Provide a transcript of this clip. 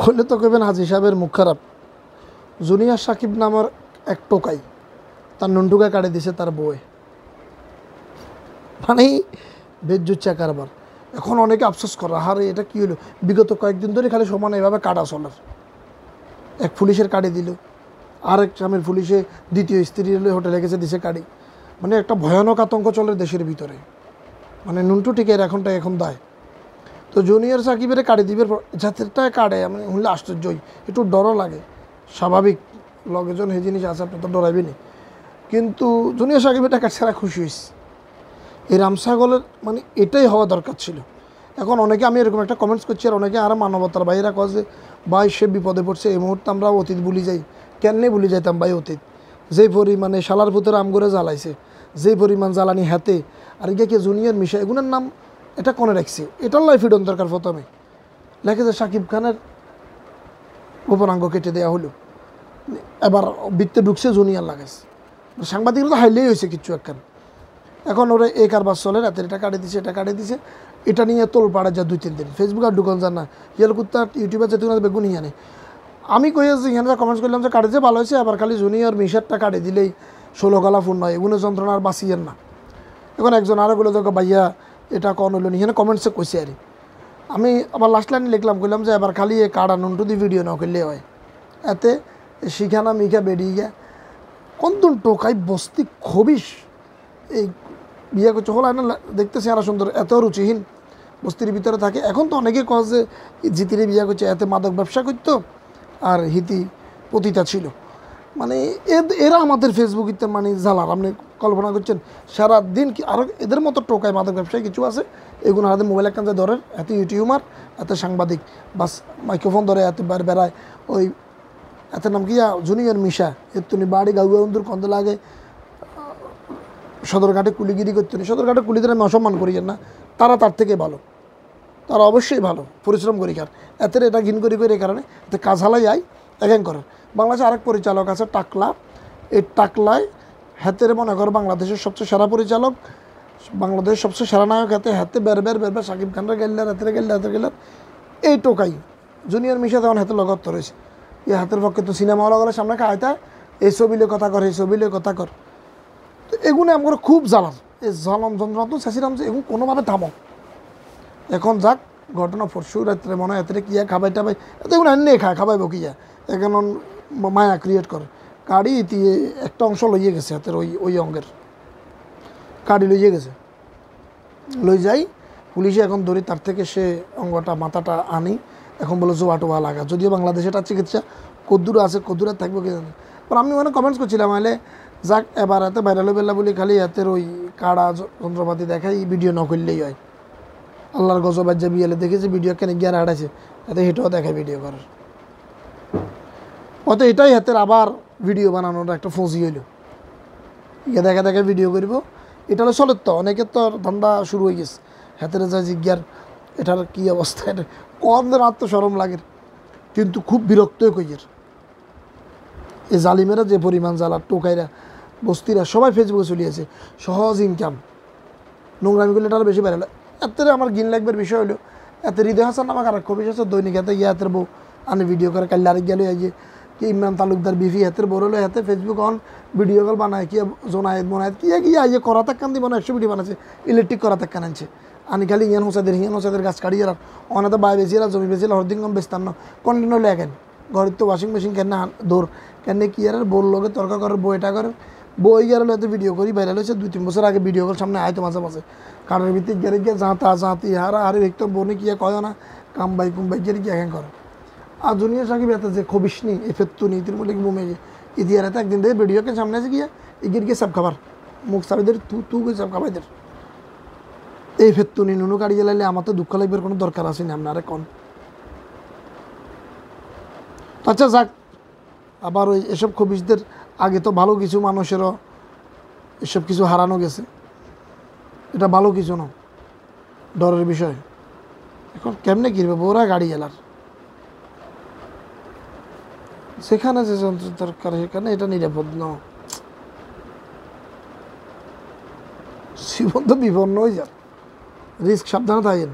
করলে তো কইবেন হাজি সাহেবের মুখ খারাপ। জুনিয়র সাকিব নামের এক টোকাই তার নুনটুকা কাটে দিছে তার বউয়ে, মানে বেজ্জুচ্চা কারবার। এখন অনেকে আফসোস করে, আরে এটা কী হলো, বিগত কয়েকদিন ধরে খালি সমান এভাবে কাটা চলার। এক পুলিশের কাটে দিল, আরেক স্বামীর পুলিশে দ্বিতীয় স্ত্রী হলে হোটেলে গেছে দিছে কাড়ি। মানে একটা ভয়ানক আতঙ্ক চলে দেশের ভিতরে, মানে নুনটু টিকের এখন দায়। তো জুনিয়র সাকিবের কাড়ি দিবের যাত্রীটা কাটে, আমি শুনলে আশ্চর্যই, একটু ডরও লাগে, স্বাভাবিক লগেজন এই জিনিস আছে, আপনি তো ডরাইবেনি। কিন্তু জুনিয়র সাকিবের টাকা ছাড়া খুশি হয়েছে। এই রামসাগলের মানে এটাই হওয়া দরকার ছিল। এখন অনেকে, আমি এরকম একটা কমেন্টস করছি, আর অনেকে আরও মানবতার ভাইয়েরা কয় যে ভাই সে বিপদে পড়ছে, এই মুহূর্তে আমরা অতীত ভুলি যাই। কেননে ভুলি যাইতাম ভাই অতীত? যেই পরিমাণে শালার পুতের আমগরে জ্বালাইছে, যেই পরিমাণ জ্বালানি হাতে, আর কে জুনিয়র মিশা, এগুলোর নাম এটা কোনে রাখছে, এটার লাইফ ফিডন দরকার। প্রথমে লেখে যে সাকিব খানের গোপনাঙ্গ কেটে দেওয়া হলো, এবার বৃত্তে ঢুকছে জুনিয়র লাগাইছে। সাংবাদিকরা তো হাইলেই হয়েছে কিচ্ছু একখান। এখন ওরা এই কারবার চলে, রাতের এটা কাটে দিছে, এটা কাটে দিছে, এটা নিয়ে তোল পাড়া যা 2-3 দিন। ফেসবুক আর ঢুকন যান না, ইয়াল কুত্তা ইউটিউবে যেতে বেগুন হিয়ানে। আমি কইয়াছি এখানে যা কমেন্টস করলাম যে কাটেছে ভালো হয়েছে, আবার খালি জুনিয়র মিশারটা কাটে দিলেই 16 গলা ফোন নয়, এগুলো যন্ত্রণা আর বাঁচিয়েন না। এখন একজন আরও বলে দেখো ভাইয়া এটা কন হইল নি, এখানে কমেন্টসে কইছে আর আমি আবার লাস্ট লাইনে লিখলাম, কইলাম যে এবার খালি এ কাড়া নুনটু দিয়ে ভিডিও না করলে হয়, এতে শিখানা মিখা বেরিয়ে গিয়া কন্তন টোকাই বস্তি খবিস এই বিয়ে করছে হল না, দেখতেছি আরো সুন্দর, এত রুচিহীন বস্তির ভিতরে থাকে। এখন তো অনেকে কয় যে জিতিরে বিয়ে করছে, এতে মাদক ব্যবসা করতো আর হিতি পতিতা ছিল। মানে এরা আমাদের ফেসবুক ইত্যাদি মানে জ্বালার, আপনি কল্পনা করছেন সারাদিন কি। আর এদের মতো টোকায় মাদক ব্যবসায়ী কিছু আছে, এগুলো হাতে মোবাইল একখান ধরেন, এত ইউটিউবার, এত সাংবাদিক, বাস মাইক্রোফোন ধরে এত বেড়ায়। ওই এত নাম কি জুনিয়র মিশা, এর তুমি বাড়ি গাউগাউন্দুর কন্দ লাগে, সদরঘাটে কুলিগিরি করতে নেই। সদরঘাটে কুলিদের আমি অসম্মান করি না, তারা তার থেকে ভালো, তারা অবশ্যই ভালো, পরিশ্রম করি। কার এতে এটা ঘিন করি করে এই কারণে এতে কাজ হালাই আয় এখান করে। বাংলাদেশে আরেক পরিচালক আছে টাকলা, এই টাকলায় হাতের মনে করো বাংলাদেশের সবচেয়ে সেরা পরিচালক, বাংলাদেশের সবচেয়ে সেরা নায়ক, হাতে বের সাকিব খানরা গেল্লার হাতের গেল্লার এই টোকাই জুনিয়র মিশা তখন হাতে লগত রয়েছে। এই হাতের পক্ষে তো সিনেমা হলে সামনে খাইতা এই ছবিলে কথা কর, এই ছবিলে কথা কর। তো এগুলো আমার খুব জ্বালার, এই জ্বালাম যন্ত্রণা তো চাইছিলাম যে এখন কোনোভাবে থামো। এখন যাক ঘটনা পরশু রাত্রে মনে হয় এতে কিয়া খাবাই টাবাই, এত এগুলো এনে খায়, খাবাইব কিয়া, এখন মায়া ক্রিয়েট করে। কাড়ি দিয়ে একটা অংশ লইয়ে গেছে হাতের ওই অঙ্গের কাড়ি লইয়ে গেছে, লই যাই পুলিশে এখন ধরি, তার থেকে সে অঙ্গটা মাথাটা আনি, এখন বলে জোয়া টোয়া লাগা। যদিও বাংলাদেশে এটা চিকিৎসা কদ্দুর আছে, কদ্দুর থাকবে কি জানি। পর আমি মানে কমেন্টস করছিলাম, মানে যাক এবার এতে ভাইরাল বেলা বলি খালি হাতের ওই কাড়া যন্ত্রপাতি দেখাই ভিডিও ন করলেই হয়। আল্লাহর গজবাজ যে বিয়েলে দেখেছি ভিডিও কেন জ্ঞান হারাইছে, এতে হেঁটেও দেখায় ভিডিও করার। অত এটাই হাতের আবার ভিডিও বানানোর একটা ফৌজি হইল, ইয়ে দেখা ভিডিও করব। এটা হলো চলে তো, অনেকের তো ধান্দা শুরু হয়ে গেছে হাতের যা জিজ্ঞার এটার কী অবস্থা, এটা কম আত্মসরম লাগে, কিন্তু খুব বিরক্ত কইয়ের। এই জালিমেরা যে পরিমাণ জ্বালার, টোকাইরা বস্তিরা সবাই ফেসবুকে চলিয়েছে, সহজ ইনকাম, নোংরামিগুলো এটার বেশি বাইরে। এতে আমার গিন লাগবার বিষয় হলো, এতে হৃদয় হাসান আমাকে আর কবি আছে দৈনিক হাতে ইয়ে হাতের বউ আনে ভিডিও করে, কাল আরেক গেলে যে কি ইমরান তালুকদার বিফি হাতের বড় হলো, হাতে ফেসবুক অন ভিডিও কল বানায়, কি জোনায়েদ মোনায়েদ কি ইয়ে করা থাকান দিব না, 100 ভিডিও বানাচ্ছে, ইলেকট্রিক করা থাকান আনছে, আনি খালি হিয়ান হোসাদের গাছ কাটিয়ে রাখ, অনাতে বাই বেশিরা জমি বেশিরা হরদিন কম বেচতাম না, কন্টিনিউ লেখেন ঘরের তো ওয়াশিং মেশিন কেন দৌড় কেন কি আর বোর লগে তর্ক করে, বই এটা করে, বই গেলে এত ভিডিও করি ভাইরাল হয়েছে। 2-3 বছর আগে ভিডিও কল সামনে আয়তো মাঝে মাঝে কারোর ভিত্তিক গেলে গিয়ে জাঁতি হারা আরে দেখতো বনে কি কয় না কামবাই কুমবাই গেলে কি এখন করে। আর জুনিয়র সাকিব এত যে খবিস নি এফেত্তু নি তিরমুলি বুমে ইতিহার এত একদিন দিয়ে ভিডিওকে সামনে আছে গিয়ে এগিয়ে গিয়ে সব খাবার মুখ সাবিদের তু সব খাবাইদের এই ফেত্তু নি নুনু কাড়িয়ে লাইলে আমার তো দুঃখ লাগবে, কোনো দরকার আছে না আপনারা কোন। আচ্ছা যাক, আবার ওই এসব খবিসদের আগে তো ভালো কিছু মানুষেরও এসব কিছু হারানো গেছে, এটা ভালো কিছু না, ডরের বিষয়। এখন কেমনে কিনবে ওরা গাড়ি এলার, সেখানে যে যন্ত্র দরকার সেখানে এটা নিরাপদ ন, জীবন তো বিপন্ন হয়ে যান, রিস্ক সাবধানে থাকেন।